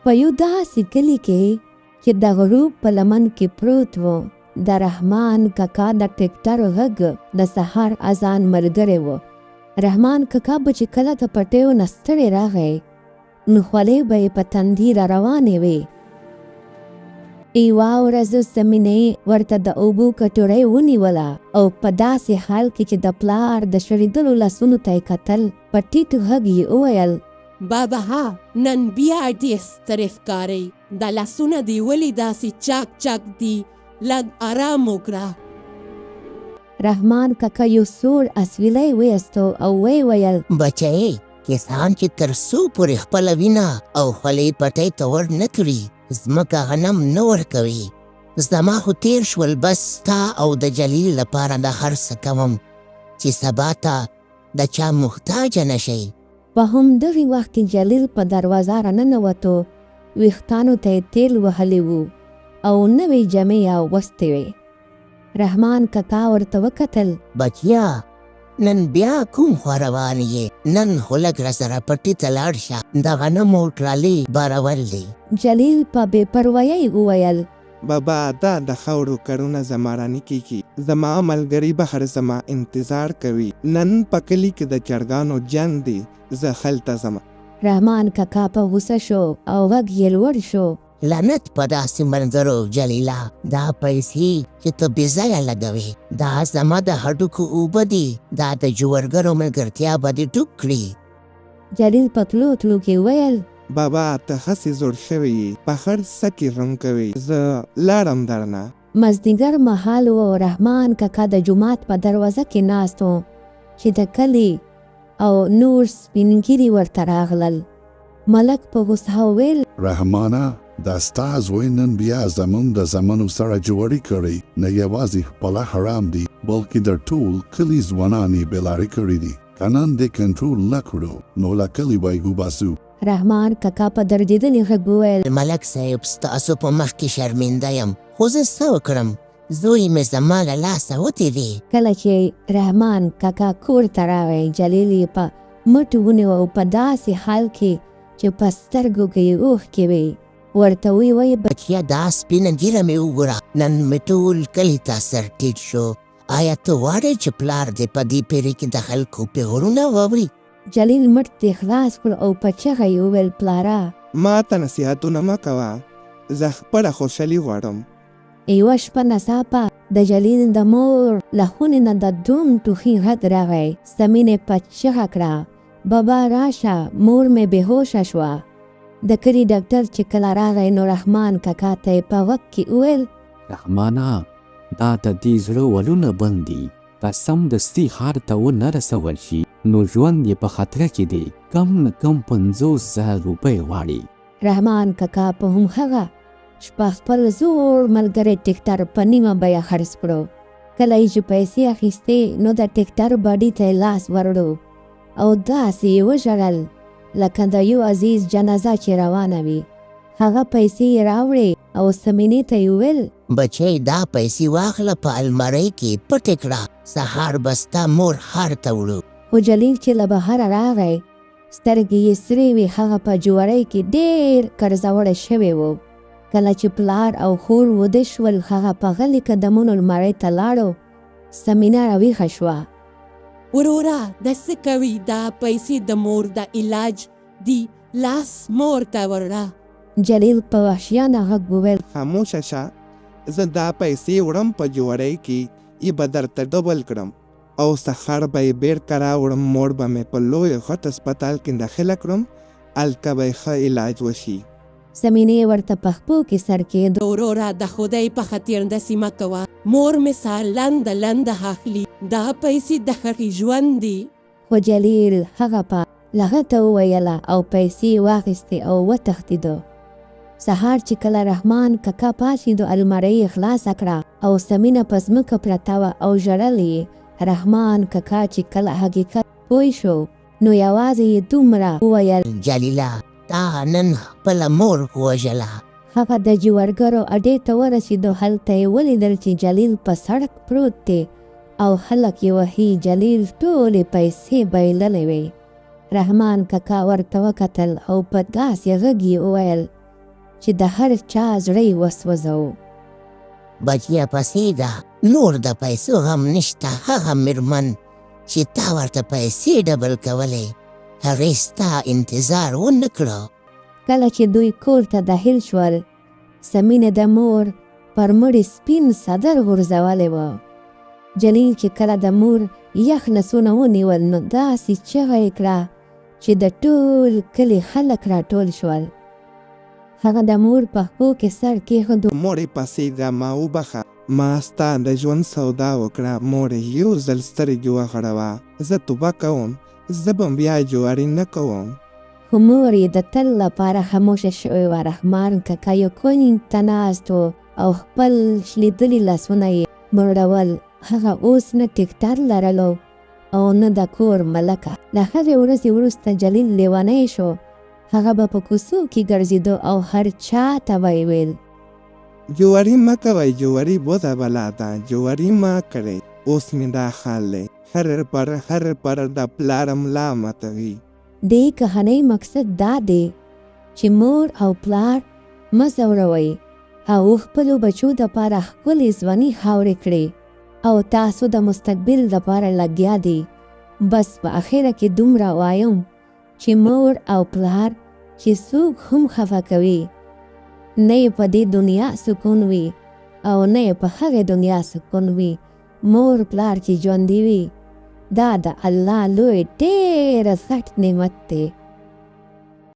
په یو داسې کلي کې چې د غروب په لمن کې پروت و، د رحمان کاکا د ټکټر غږ د سهار اذان ملګری و. رحمان کاکا به چې کله د پټیو نه ستړی راغی نو خولې به یې په تندي را روانې وې. یوه ورځ زمینې ورته د اوبو کټوری ونیوله او په داسې حال کې چې د پلار د شړېدلو لاسونو ته یې کتل، په ټیټ غږ یې وویل: بابا ها، نن بیا ډېر ستړی ښکارئ. دا لاسونه دې ولې داسې چاک چاک دي؟ لږ ارام وکړه. رحمان کاکا یو سوړ اسویلی ویستو او ویې ویل: بچی، کسان چې تر څو پورې خپله وینه او خولې پټۍ ته ور نه کړي ځمکه غنم نه ورکوي. زما خو تیر شول، بس ستا او د جلیل لپاره د هر څه کوم چې سبا ته د چا محتاجه نه شئ. په همدغې وخت کې جلیل په دروازه راننوتو. ویښتانو ته یې تیل وهلی وو او نوې جامې یې اغوستې وې. رحمان کاکا ورته وکتل: بچیا، نن بیا کوم خوا روان یې؟ نن خو لږ راسره پټي ته لاړ شه، د غنمو ټرالي بارول دی. جلیل په بې پروایۍ وویل: بابا، دا د خاورو کارونه زما رانه کېږي. زما ملګري بهر زما انتظار کوي. نن په کلي کې د چرګانو جنګ دی، زه هلته ځم. رحمان کاکا په غوسه شو او غږ یې لوړ شو: لعنت په داسې منظرو جلیله، دا پیسې چې ته بېځایه لګوې، دا زما د هډوکو اوبه دي، دا د جوړګرو ملګرتیا به دې ټوک کړي. جلیل په تلو تلو کې ویل: بابا، ته هسې زوړ شوی یې، په هر څه کې رنګ کوي. زه لاړم درنه. مازدیګر مهال و. رحمان کاکا د جومات په دروازه کې ناست و چې د کلي او نور سپین ږیري ورته راغلل. ملک په غوسه وویل: رحمانه، دا ستا زوی نن بیا زموږ د زامنو سره جوړې کړې. نه یوازې خپله حرام دي بلکې د ټول کلي ځوانان یې بېلارې کړي دي. که نن دې کنټرول نه کړو نو له کلي به یې وباسو. رحمان کاکا په دردېدلي غږ وویل: ملک صاحب، ستاسو په مخ کې شرمنده یم، خو زه څه وکړم؟ زوی مې زما له لاسه وتېرې. کله چې رحمان کاکا کور ته راغی، جلیل یې په مټو ونیو او په داسې حال کې چې په سترګو کې یې اوښکې وې ورته ویې: بچیا، دا سپینه ږیره مې وګوره، نن مې ټول کلي ته سر ټیټ شو. آیا ته غواړې چې پلار دې په دې پیرې کې د خلکو پیغورونه واوري؟ جلیل مټ دې خلاص کړ او په چغه یې وویل: پلاره، ما ته نصیحتونه مه کوه، زه خپله خوشحالي غواړم. یوه شپه ناڅاپه د جلیل د مور له خونې نه د دوم ټوخي غږ راغی. سمینې په چغه کړه: بابا راشه، مور مې بېهوشه شوه. د کلي ډاکټر چې کله راغی نو رحمان کاکا ته یې په غږ کې وویل: رحمانه، دا د دې زړه ولونه بند دي. که سمدستي ښار ته ونه رسول شي نو ژوند یې په خطره کې دی. کم نه کم 50,000 روپۍ غواړي. رحمان کاکا په همهغه شپه خپل زوړ ملګری ټکټر په نیمه بیه خرڅ کړو. کله یې چې پیسې اخیستې نو د ټکټر باډي ته یې لاس وروړو او داسې یې وژړل لکه د یو عزیز جنازه چې روانه وي. هغه پیسې یې راوړې او سمینې ته یې وویل: بچی، دا پیسې واخله، په المارۍ کې پټې کړه، سهار به ستا مور ښار ته وړو. خو جلیل چې له بهره راغی، سترګې یې سرې وې. هغه په جوارۍ کې ډېر کرزوړی شوی و. کله چې پلار او خور وده شول، هغه په غلي قدمونو المارۍ ته لاړو. سمینه راویښه شوه: وروره، دا څه کوي؟ دا پیسې د مور د علاج دي، لاس مور ته وړه. جلیل په وحشیانه غږ وویل: خاموشه شه، زه دا پیسې وړم په جوړۍ کې، یې به درته ډبل کړم او سهار به یې بېرته راوړم. مور به مې په لوی غټ هسپتال کې داخله کړم، هلته به یې ښه علاج وشي. سمینې ورته په خپو کې سر کېدو: وروره، د خدای په خاطر داسې مه کوه، مور مې ساه لنده لنده اخلي، دا پیسې د هغې ژوند دي. خو جلیل هغه په لغته وویله او پیسې واخیستې او وتښتېدو. سهار چې کله رحمان کاکا پاڅېدو، المارۍ یې خلاصه کړه او سمینه په ځمکه پرته وه او ژړل یې. رحمان کاکا چې کله حقیقت پوه شو نو یوازې یې دومره وویل: جلیله، تا نن خپله مور ووژله. هغه د جوړګرو اډې ته ورسېدو. هلته یې ولیدل چې جلیل په سړک پروت دی او خلک یې وهي. جلیل ټولې پیسې بایللې وې. رحمان کاکا ورته وکتل او په داسې غږ یې وویل: چې د هر چا زړه یې وسوځو. بچیا پسې ده، نور د پیسو غم نشته. هغه میرمن چې تا ورته پیسې ډبل کولې هغې ستا انتظار ونه کړو. کله چې دوی کور ته داخل شول، سمینه د مور پر مړي سپین صدر غورځولی و. جلیل چې کله د مور یخ نسونه ونیول نو داسې چغه یې کړه چې د ټول کلي خلک راټول شول. هغه د مور په پښو کې سر کېښود. مورې پسې ده، ما وبخه، ما ستا د ژوند سودا وکړه. مورې یو ځل سترګې وغړوه، زه توبه کوم، زه به بیا جواري نه کوم. خو مور یې د تل لپاره خاموشه شوې وه. رحمان کاکا یو کونج ته ناست و او خپل شلیدلي لاسونه یې مړول. هغه اوس نه ټکټر لرلو او نه د کور ملکه. د هغې ورځې وروسته جلیل لیونی شو. هغه به په کوڅو کې ګرځېده او هر چا ته به یې ویل جواري مه کوئ، جواري بده بلا ده، جواري مه کړئ. اوس مې دا حال دی، هر پر د پلار ملا ماتوي. دې کهانۍ مقصد دا دی چې مور او پلار مه ځوروئ او خپلو بچو دپاره ښکلې ځواني خاورې کړئ او تاسو د مستقبل دپاره لګیا دی. بس په اخره کې دومره وایم چې مور او پلار چې څوک هم خفه کوي، نه یې په دې دنیا سکون وي او نه یې په هغې دنیا سکون وي. مور پلار چې ژوندي وي دا د الله لوی ډېره سخت نعمت دی.